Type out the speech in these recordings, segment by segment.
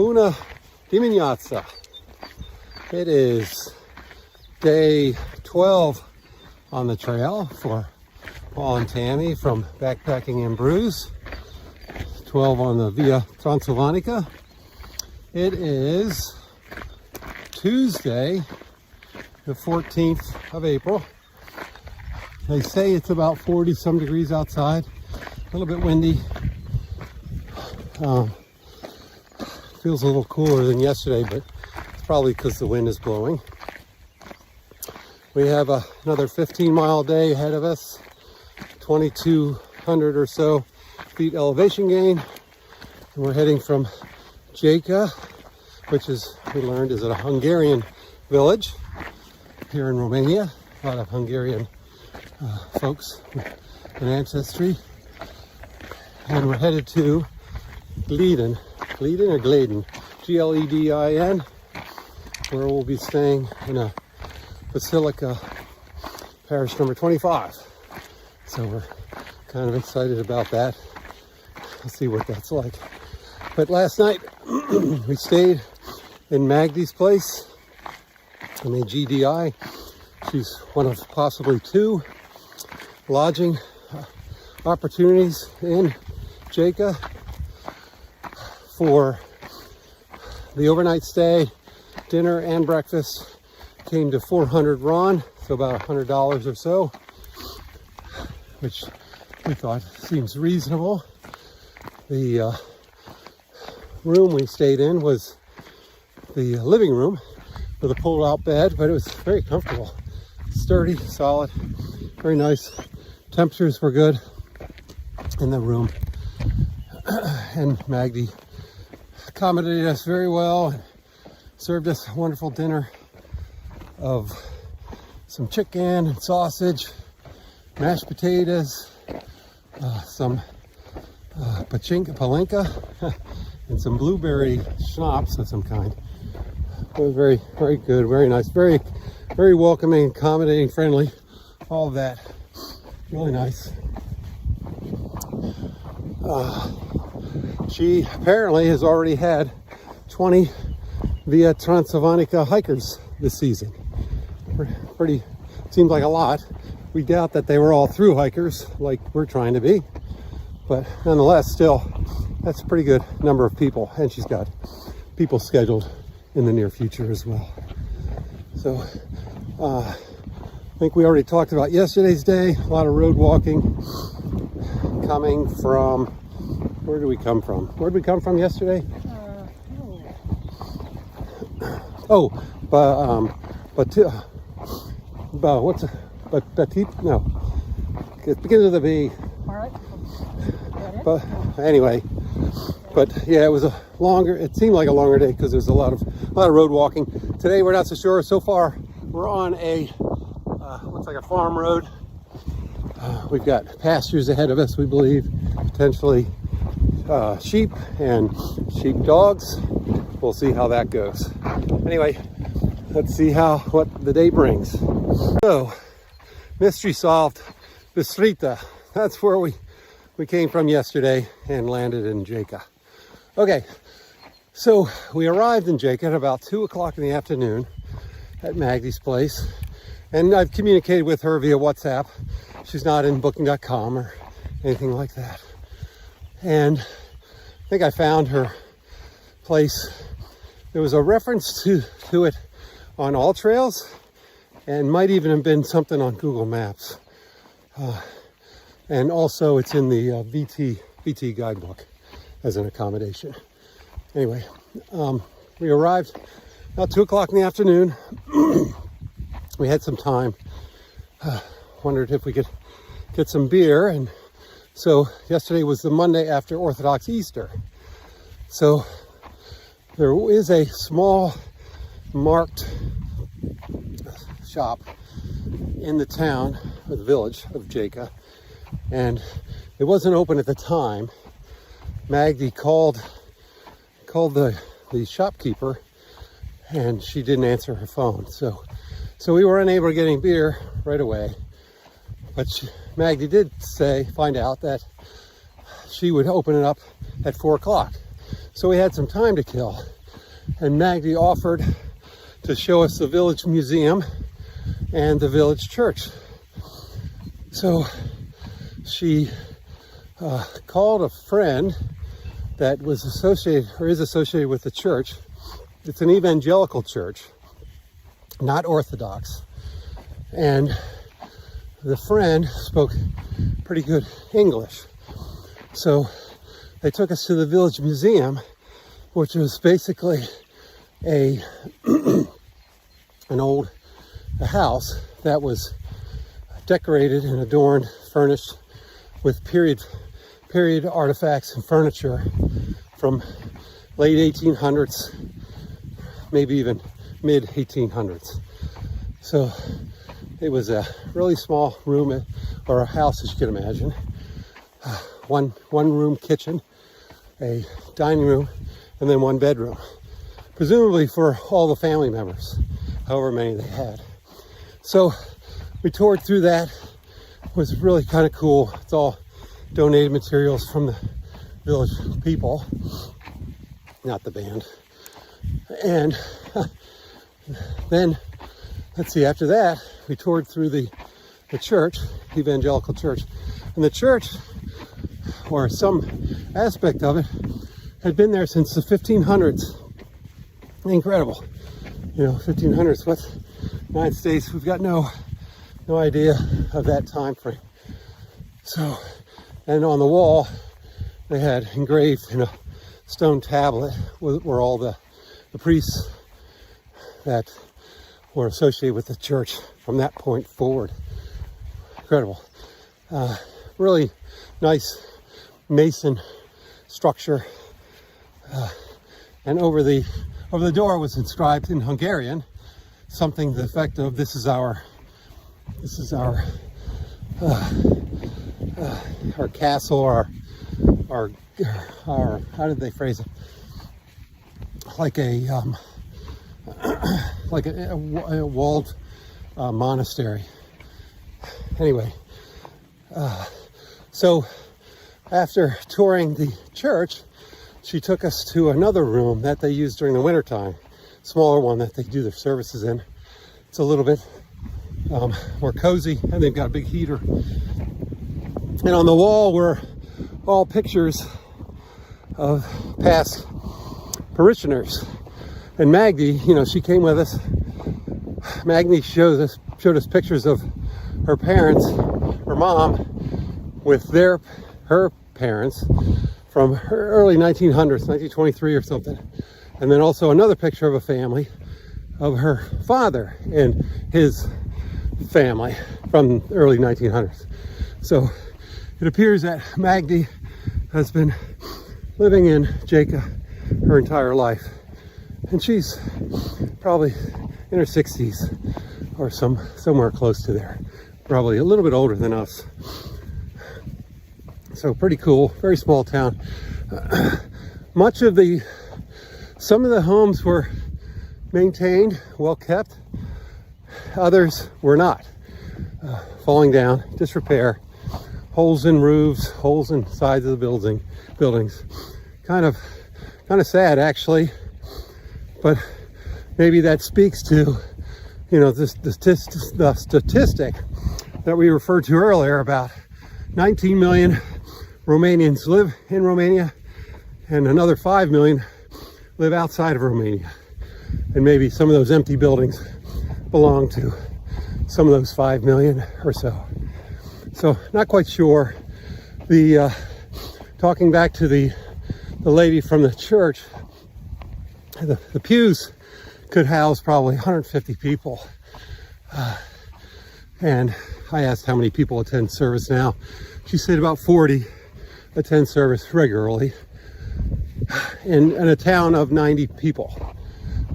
Bună dimineața. It is day 12 on the trail for Paul and Tammy from Backpacking and Brews. 12 on the Via Transilvanica. It is Tuesday, the 14th of April. They say it's about 40 some degrees outside, a little bit windy. Feels a little cooler than yesterday, but it's probably because the wind is blowing. We have another 15-mile day ahead of us, 2,200 or so feet elevation gain. And we're heading from Jeica, which is, we learned, is a Hungarian village here in Romania. A lot of Hungarian folks with ancestry. And we're headed to Gledin. Gledin or Gledin? Gledin, where we'll be staying in a basilica, parish number 25. So we're kind of excited about that. We'll see what that's like. But last night we stayed in Magdi's place, in a GDI. She's one of possibly two lodging opportunities in Jeica. For the overnight stay, dinner and breakfast came to 400 RON, so about $100 or so, which we thought seems reasonable. The room we stayed in was the living room with a pulled-out bed, but it was very comfortable, sturdy, solid, very nice. Temperatures were good in the room, and Magdi accommodated us very well and served us a wonderful dinner of some chicken and sausage, mashed potatoes, some palenka, and some blueberry schnapps of some kind. It was very, very good, very nice, very, very welcoming, accommodating, friendly, all of that. Really nice. She apparently has already had 20 Via Transilvanica hikers this season. Pretty, seems like a lot. We doubt that they were all through hikers like we're trying to be, but nonetheless, still, that's a pretty good number of people. And she's got people scheduled in the near future as well. So I think we already talked about yesterday's day. A lot of road walking coming from, where did we come from? Where did we come from yesterday? Oh, what's it? No, it begins with a B. All right. But anyway, but yeah, it was a longer. It seemed like a longer day because there's a lot of road walking. Today we're not so sure. So far, we're on a looks like a farm road. We've got pastures ahead of us, we believe, potentially sheep and sheep dogs. We'll see how that goes. Anyway, let's see what the day brings. So, mystery solved. Bistrita. That's where we came from yesterday and landed in Jeica. Okay, so we arrived in Jeica at about 2 o'clock in the afternoon at Magdi's place. And I've communicated with her via WhatsApp. She's not in booking.com or anything like that. And I think I found her place. There was a reference to it on AllTrails, and might even have been something on Google Maps. And also it's in the VT guidebook as an accommodation. Anyway, we arrived about 2 o'clock in the afternoon. We had some time. Wondered if we could get some beer. And so yesterday was the Monday after Orthodox Easter. So there is a small marked shop in the town, or the village of Jeica, and it wasn't open at the time. Magdi called the shopkeeper, and she didn't answer her phone. So we were unable to get any beer right away. But Magdi did find out that she would open it up at 4 o'clock. So we had some time to kill. And Maggie offered to show us the village museum and the village church. So she called a friend that was associated or is associated with the church. It's an evangelical church, not Orthodox. And the friend spoke pretty good English. So they took us to the village museum, which was basically an old house that was decorated and adorned, furnished with period artifacts and furniture from late 1800s, maybe even mid 1800s. So it was a really small room or a house, as you can imagine. One room kitchen, a dining room, and then one bedroom, presumably for all the family members, however many they had. So we toured through that. It was really kind of cool. It's all donated materials from the village people, not the band. And then, let's see, after that, we toured through the church, evangelical church. And the church, or some aspect of it, had been there since the 1500s. Incredible. 1500s, what? United States, we've got no idea of that time frame. So, and on the wall, they had engraved in a stone tablet were all the priests that were associated with the church from that point forward. Incredible. Really nice mason structure. And over the door was inscribed in Hungarian something to the effect of this is our castle, our how did they phrase it? Like a walled monastery. Anyway, so after touring the church, she took us to another room that they use during the wintertime, smaller one that they do their services in. It's a little bit more cozy, and they've got a big heater. And on the wall were all pictures of past parishioners. And Maggie, she came with us. Maggie showed us pictures of her parents, her mom, with her parents from her early 1900s, 1923 or something. And then also another picture of a family of her father and his family from the early 1900s. So it appears that Maggie has been living in Jeica her entire life. And she's probably in her 60s or somewhere close to there. Probably a little bit older than us. So pretty cool, very small town. Some of the homes were maintained, well kept. Others were not. Falling down, disrepair, holes in roofs, holes in sides of the buildings. Kind of sad, actually. But maybe that speaks to, the statistic that we referred to earlier about 19 million Romanians live in Romania and another 5 million live outside of Romania. And maybe some of those empty buildings belong to some of those 5 million or so. So not quite sure. Talking back to the lady from the church, the pews could house probably 150 people. And I asked how many people attend service now. She said about 40 attend service regularly in a town of 90 people,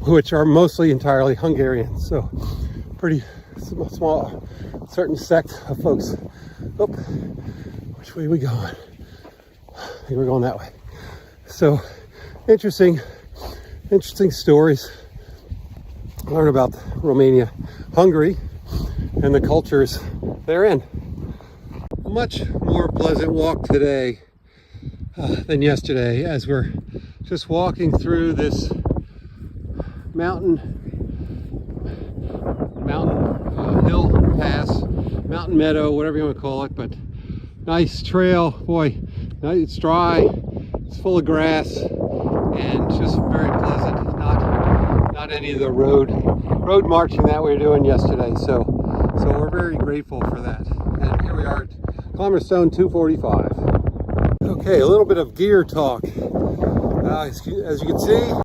which are mostly entirely Hungarian. So pretty small, certain sect of folks. Oh, which way are we going? I think we're going that way. So interesting stories. Learn about Romania, Hungary, and the cultures they're in. A much more pleasant walk today than yesterday, as we're just walking through this mountain hill pass, mountain meadow, whatever you want to call it, but nice trail. Boy, it's dry, it's full of grass, and just very pleasant. Not any of the road marching that we were doing yesterday. So we're very grateful for that. And here we are at Climber Stone 245. Okay, a little bit of gear talk. As you can see,